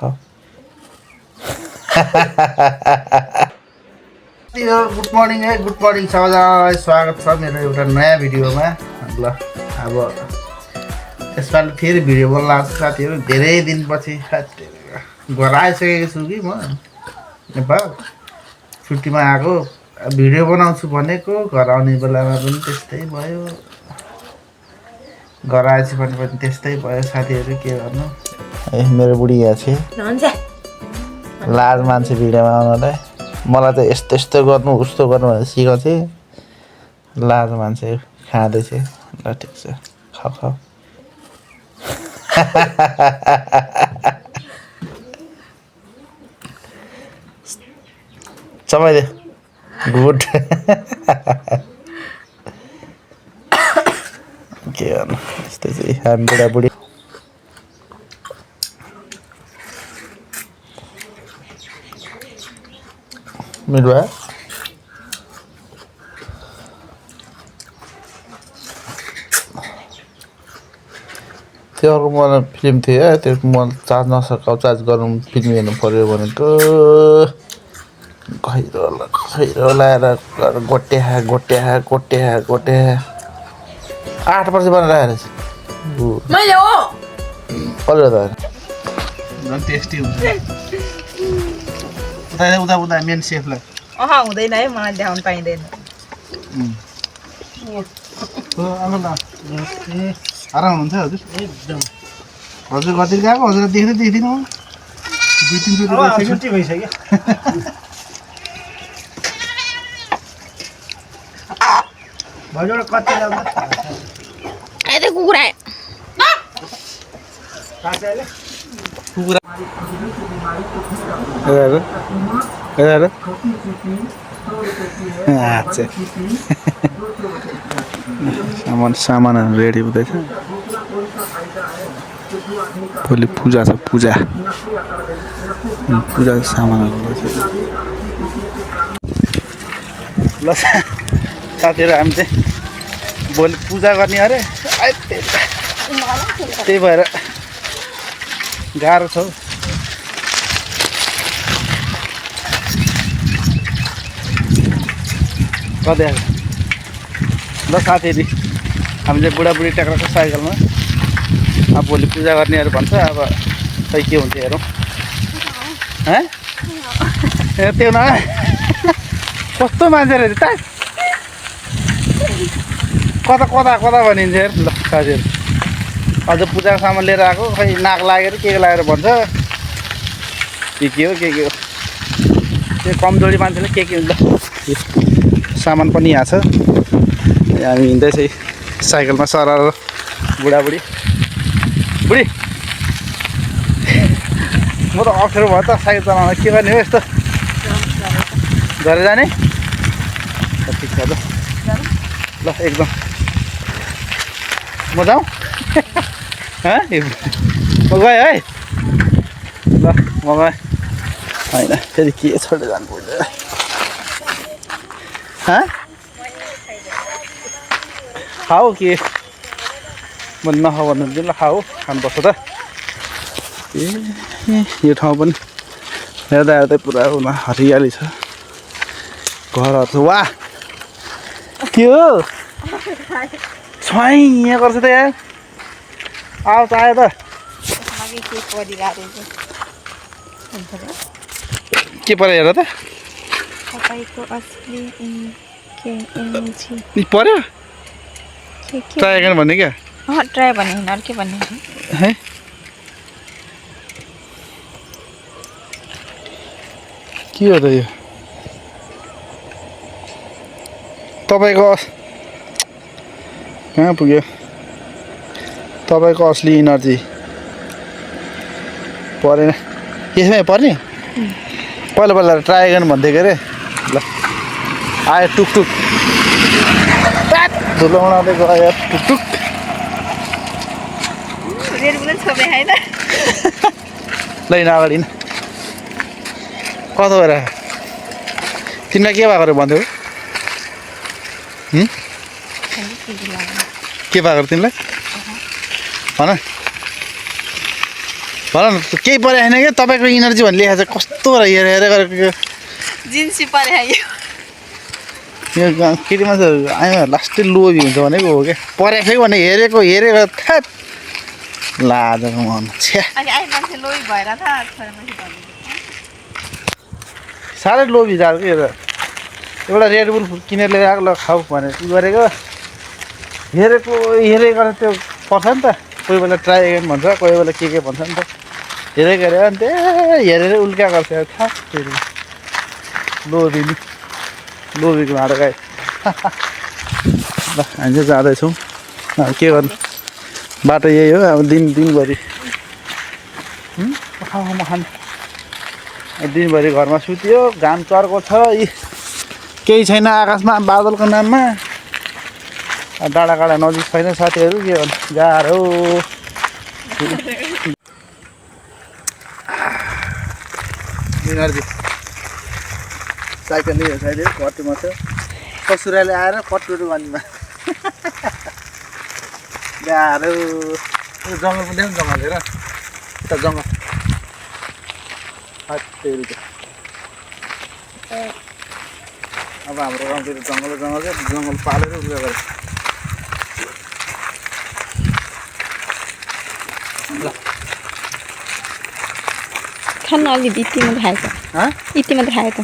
Good morning सबैजनालाई स्वागत छ मेरो एउटा नयाँ भिडियोमा। ल अब यसपालि फेरि भिडियो बनाउन लाग्छ साथीहरू। धेरै दिनपछि घर आइसकेको छु कि म नेपाल छुट्टीमा आएको। भिडियो बनाउँछु भनेको घर आउने बेलामा पनि त्यस्तै भयो, घर आएपछि पनि त्यस्तै भयो साथीहरू। के गर्नु, मेरो बुढी यहाँ छ लाज मान्छे भिडियोमा आउनलाई। मलाई त यस्तो यस्तो गर्नु उस्तो गर्नु भनेर सिकाउँछ, लाज मान्छे खाँदैछ। ल ठिक छ, खाऊ खाऊ। चबाइदे गुड। के गर्नु, यस्तै चाहिँ हामी बुढाबुढी। मिल्यो त्यो अर्को मलाई फिल्म थियो, त्यो म चार्ज नसकाउ चार्ज गरौँ फिल्म हेर्नु पऱ्यो भनेको। खैरो लाएर गोट्या 8 वर्ष बनाएर मैले हो कसले त झन् टेस्टी हुन्छ। उता मेन सेफलाई हुँदैन है, मलाई देखाउन पाइँदैन। आराम हुन्छ हजुर, एकदम। हजुर कति गएको, हजुर देख्दिनँ 2-3 चोटि छुट्टी भइसक्यो। कति कुखुरा सामानहरू रेडी हुँदैछ। भोलि पूजा छ, पूजा सामानहरू हुँदैछ। ल साथीहरू, हामी चाहिँ भोलि पूजा गर्ने अरे, त्यही भएर गाह्रो छ। कतै ल साथीहरू, हामी चाहिँ बुढाबुढी ट्याक्राको साइकलमा अब भोलि पूजा गर्नेहरू भन्छ। अब खै के हुन्छ हेरौँ। त्यो न कस्तो मान्छे रहेछ त, कता भनिन्छ हेर। ल साथीहरू, अझ पूजाको सामान लिएर आएको, खै नाक लागेर के लागेर भन्छ। के हो त्यो कमजोरी मान्छेले के हुन्छ। सामान पनि यहाँ छ। हामी हिँड्दैछ साइकलमा सरर। बुढी म त अप्ठ्यारो भयो त साइकल चलाउन। के गर्ने हो यस्तो झरेर जाने। ठिक छ ल एकदम। म जाउँ म गएँ है। ल म गएँ होइन, फेरि के छोडेर जानु पर्छ। खाऊ के म नखाऊ भन्नुहुन्छ। ल खानुपर्छ त। यो ठाउँ पनि हेर्दा पुरा हरियाली छ, घरहरू छ। वाह के हो छ्वाइ यहाँ गर्छ त यार। आउँछ आयो त। के पऱ्यो हेर त, पर्यो ट्राई गर्न भन्ने क्या। ट्राई भन्ने होइन, अर्कै भन्ने है। के हो त यो तपाईँको कहाँ पुग्यो तपाईँको असली इनर्जी? परेन यसमै पर्ने। पहिला ट्राई गर्नु भन्दै के अरे। ल आयो टुकटुक धुलो उडाउँदै गयो टुकटुक। ल हिँड अगाडि हिँड। कस्तो भएर तिमीलाई के भएको भन्थ्यौ? के भएको तिमीलाई भन। भन न केही परे छैन कि तपाईँको इनर्जी भन्ने लेखेको छ कस्तो हेरेर गरेको जिन्सी परे यो केटी मान्छेहरू आयो लास्टै लोभी हुन्छ भनेको हो क्या परेको छ कि भने हेरेको थ्याट लाजको मन छ्या अनि आई मान्छे लोही भएर त छोरा मान्छे भन्नु साह्रै लोभी जाल कि एउटा रेडबुल किनेर लिएर आएको ल खाऊ भनेर उ गरेको हेरेको गरेर त्यो पर्छ नि त कोही बेला ट्राई एगेन भन्छ कोही बेला के भन्छ नि त हेरेको हेऱ्यो अनि त्यही हेरेर उल्का गर्छ थाहा फेरि लोभीको भाँडो गाई ल हामी चाहिँ जाँदैछौँ के गर्नु बाटो यही हो अब दिनभरि खानु दिनभरि घरमा सुत्यो घाम चर्को छ यी केही छैन आकाशमा बादलको नाममा डाँडा नजिक छैन साथीहरू के गर्नु गाह्रो इनर्जी साइकल साइड कट्टुमा छ ससुराले आएर कटुहरू गर्नेमा गाह्रो जङ्गल पनि जङ्गल हेर यता जङ्गल अब हाम्रो गाउँतिर जङ्गल पालेर उयो गरेर खान अलि यति मात्रै खाएको यति मात्रै खाएको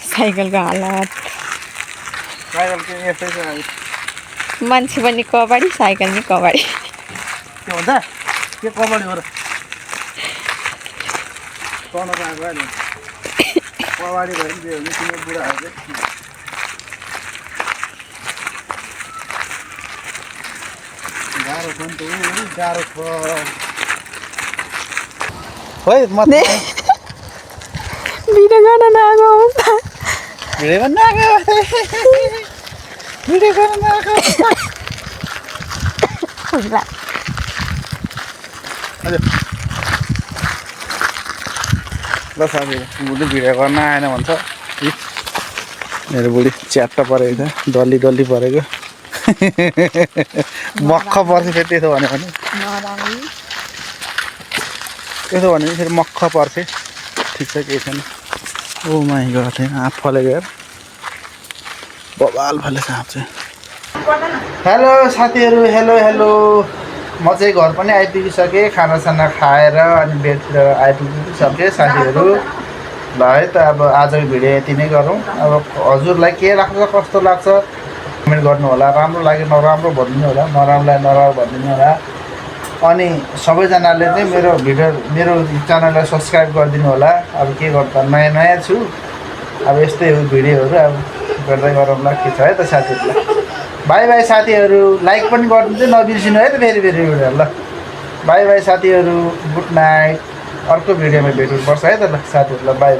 साइकलको हालत साइकल चाहिँ यस्तै छ मान्छे पनि कबाडी साइकल पनि कबाडी के भन्छ के कबाडी हो र तनक आएको नि कबाडी भयो नि त्यो तिम्रो बुढाहरू चाहिँ गाह्रो छ नि त गाह्रो छ खोइ म भिडियो गर्न नआएको अवस्था भिडियो गर्न नआएको भिडियो गर्न नआएको हजुर ल साथीहरू बुढी भिडियो गर्न आएन भन्छ मेरो बुढी च्याट्ट परेको छ डल्ली परेको मक्ख पर्छ फेरि त्यसो भन्यो भने फेरि मक्ख पर्छ ठिक छ केही छैन ओ माई गड आँप फलेको हेर बबाल फलेको आँप चाहिँ हेलो साथीहरू हेलो म चाहिँ घर पनि आइपुगिसकेँ खानासाना खाएर अनि बेडतिर आइपुगिसकेँ साथीहरू ल है त अब आजको भिडियो यति नै गरौँ अब हजुरलाई के लाग्छ कस्तो लाग्छ कमेन्ट गर्नु होला राम्रो लाग्यो नराम्रो भनिदिनु होला नराम्रोलाई नराम्रो भनिदिनु होला अनि सबैजनाले चाहिँ मेरो च्यानललाई सब्सक्राइब गरिदिनु होला अब के गर्दा नयाँ छु अब यस्तै हो भिडियोहरू अब गर्दै गरौँला के छ है त साथीहरूलाई बाई साथीहरू लाइक पनि गरिदिनु चाहिँ नबिर्सिनु है त फेरि भिडियो ल बाई साथीहरू गुड नाइट अर्को भिडियोमा भेट्नुपर्छ है त ल साथीहरूलाई बाई